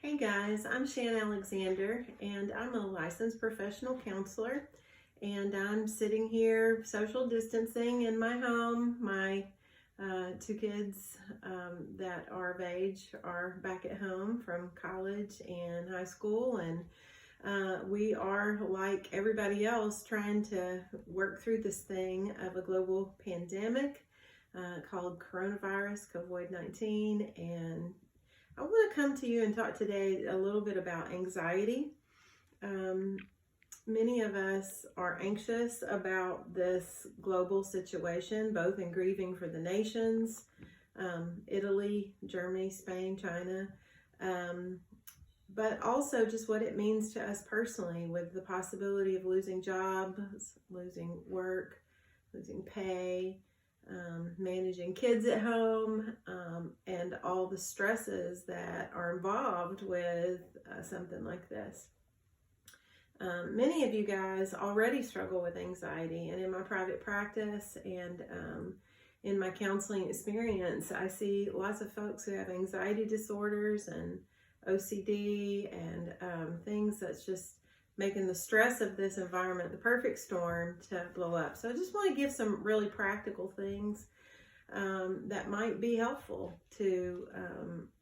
Hey guys, I'm Shan Alexander and I'm a licensed professional counselor, and I'm sitting here social distancing in my home. My two kids that are of age are back at home from college and high school, and we are, like everybody else, trying to work through this thing of a global pandemic called coronavirus, COVID-19. And I want to come to you and talk today a little bit about anxiety. Many of us are anxious about this global situation, both in grieving for the nations, Italy, Germany, Spain, China, but also just what it means to us personally, with the possibility of losing jobs, losing work, losing pay, managing kids at home, and all the stresses that are involved with something like this. Many of you guys already struggle with anxiety, and in my private practice and in my counseling experience, I see lots of folks who have anxiety disorders and OCD and things that's just making the stress of this environment the perfect storm to blow up. So I just want to give some really practical things that might be helpful to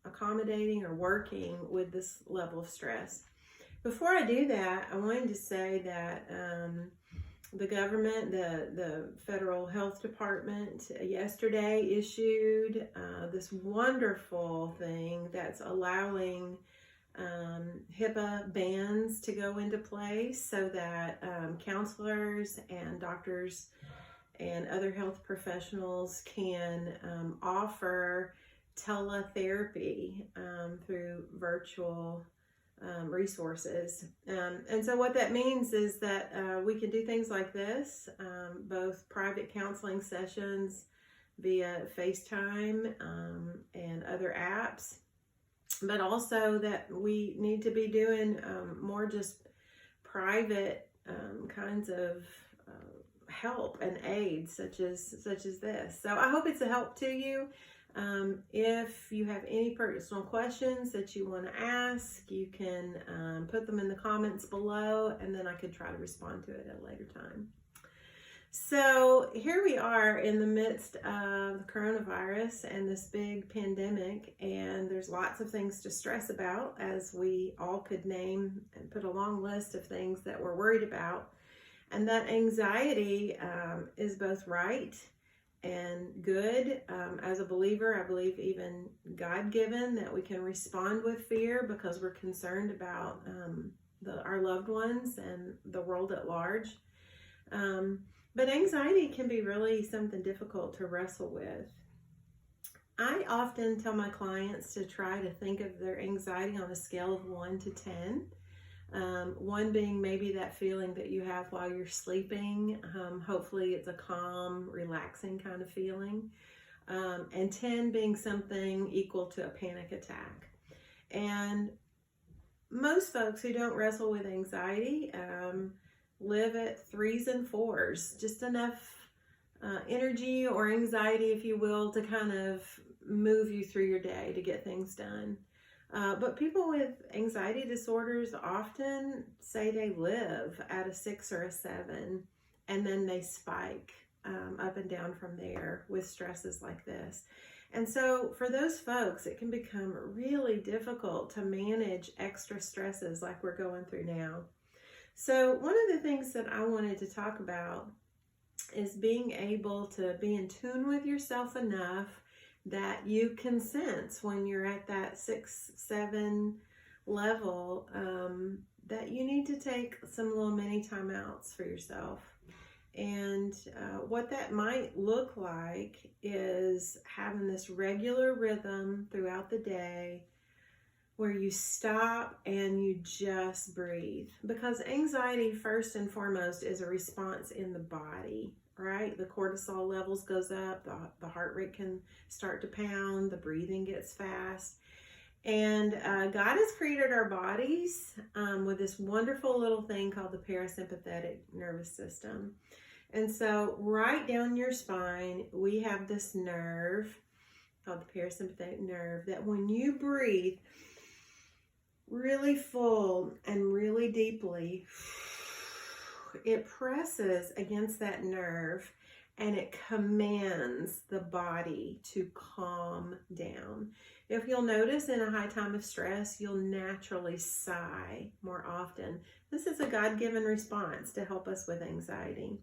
accommodating or working with this level of stress. Before I do that, I wanted to say that the government, the Federal Health Department, yesterday issued this wonderful thing that's allowing HIPAA bans to go into place so that counselors and doctors and other health professionals can offer teletherapy through virtual resources. And so what that means is that we can do things like this, both private counseling sessions via FaceTime and other apps, but also that we need to be doing more just private kinds of help and aid, such as this. So I hope it's a help to you. If you have any personal questions that you want to ask, you can put them in the comments below, and then I could try to respond to it at a later time. So here we are in the midst of the coronavirus and this big pandemic, and there's lots of things to stress about, as we all could name and put a long list of things that we're worried about. And that anxiety is both right and good. As a believer, I believe even God-given, that we can respond with fear because we're concerned about our loved ones and the world at large. But anxiety can be really something difficult to wrestle with. I often tell my clients to try to think of their anxiety on a scale of 1 to 10. 1 being maybe that feeling that you have while you're sleeping. Hopefully it's a calm, relaxing kind of feeling. And 10 being something equal to a panic attack. And most folks who don't wrestle with anxiety live at 3s and 4s, just enough energy or anxiety, if you will, to kind of move you through your day to get things done. But people with anxiety disorders often say they live at a 6 or a 7, and then they spike up and down from there with stresses like this. And so for those folks, it can become really difficult to manage extra stresses like we're going through now. So one of the things that I wanted to talk about is being able to be in tune with yourself enough that you can sense when you're at that 6, 7 level that you need to take some little mini timeouts for yourself. And what that might look like is having this regular rhythm throughout the day where you stop and you just breathe. Because anxiety, first and foremost, is a response in the body, right? The cortisol levels goes up, the heart rate can start to pound, the breathing gets fast. And God has created our bodies with this wonderful little thing called the parasympathetic nervous system. And so right down your spine, we have this nerve called the parasympathetic nerve that when you breathe, really full and really deeply, it presses against that nerve and it commands the body to calm down. If you'll notice in a high time of stress, you'll naturally sigh more often. This is a God-given response to help us with anxiety.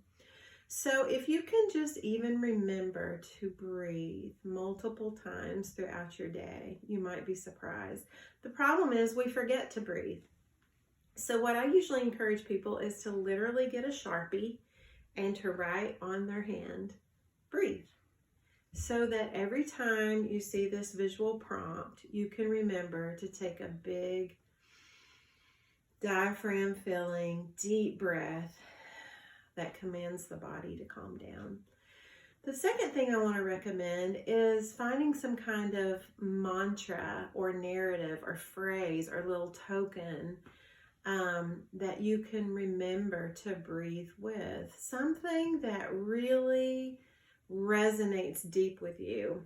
So if you can just even remember to breathe multiple times throughout your day, you might be surprised. The problem is we forget to breathe. So what I usually encourage people is to literally get a Sharpie and to write on their hand, breathe. So that every time you see this visual prompt, you can remember to take a big diaphragm filling, deep breath that commands the body to calm down. The second thing I want to recommend is finding some kind of mantra or narrative or phrase or little token that you can remember to breathe with. Something that really resonates deep with you.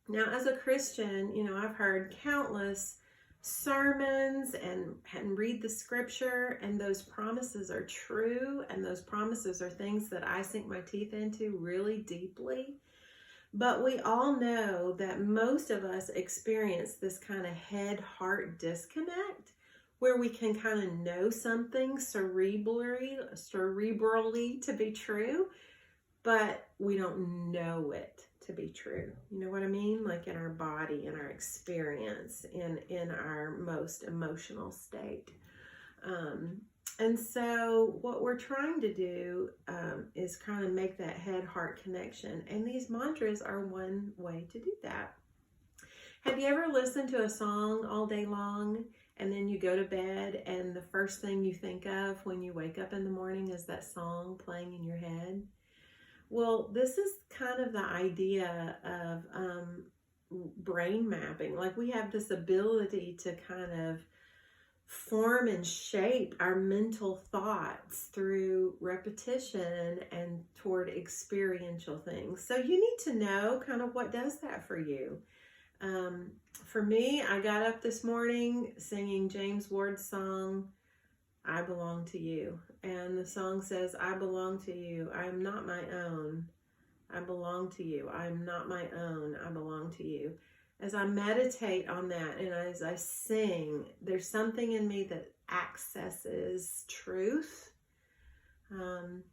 Now, as a Christian, I've heard countless sermons and read the scripture, and those promises are true, and those promises are things that I sink my teeth into really deeply. But we all know that most of us experience this kind of head-heart disconnect where we can kind of know something cerebrally to be true, but we don't know it to be true. You know what I mean? Like in our body, in our experience, in our most emotional state. And so what we're trying to do is kind of make that head-heart connection. And these mantras are one way to do that. Have you ever listened to a song all day long and then you go to bed and the first thing you think of when you wake up in the morning is that song playing in your head? Well, this is kind of the idea of brain mapping. Like we have this ability to kind of form and shape our mental thoughts through repetition and toward experiential things. So you need to know kind of what does that for you. For me, I got up this morning singing James Ward's song, I Belong to You. And the song says, I belong to you. I am not my own. I belong to you. I am not my own. I belong to you. As I meditate on that and as I sing, there's something in me that accesses truth.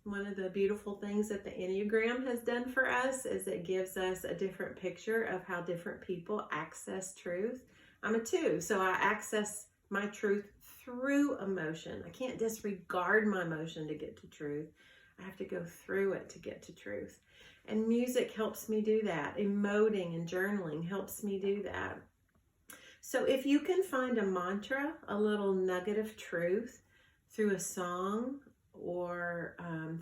One of the beautiful things that the Enneagram has done for us is it gives us a different picture of how different people access truth. I'm a 2, so I access my truth through emotion. I can't disregard my emotion to get to truth. I have to go through it to get to truth. And music helps me do that. Emoting and journaling helps me do that. So if you can find a mantra, a little nugget of truth through a song or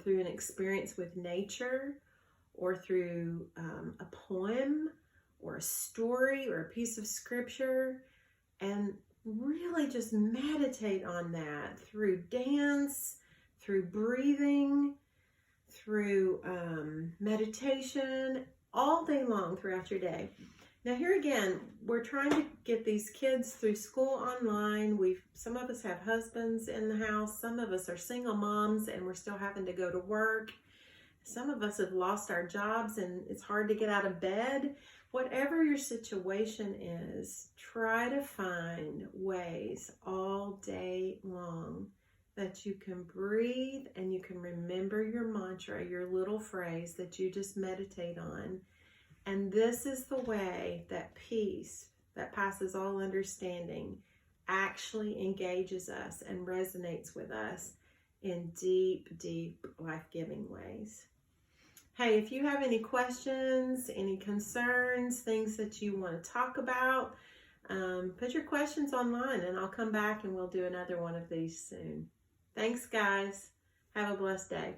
through an experience with nature or through a poem or a story or a piece of scripture, and really just meditate on that through dance, through breathing, through meditation, all day long throughout your day. Now here again, we're trying to get these kids through school online. Some of us have husbands in the house. Some of us are single moms and we're still having to go to work. Some of us have lost our jobs and it's hard to get out of bed. Whatever your situation is, try to find ways all day long that you can breathe and you can remember your mantra, your little phrase that you just meditate on. And this is the way that peace that passes all understanding actually engages us and resonates with us in deep, deep, life-giving ways. Hey, if you have any questions, any concerns, things that you want to talk about, put your questions online and I'll come back and we'll do another one of these soon. Thanks, guys. Have a blessed day.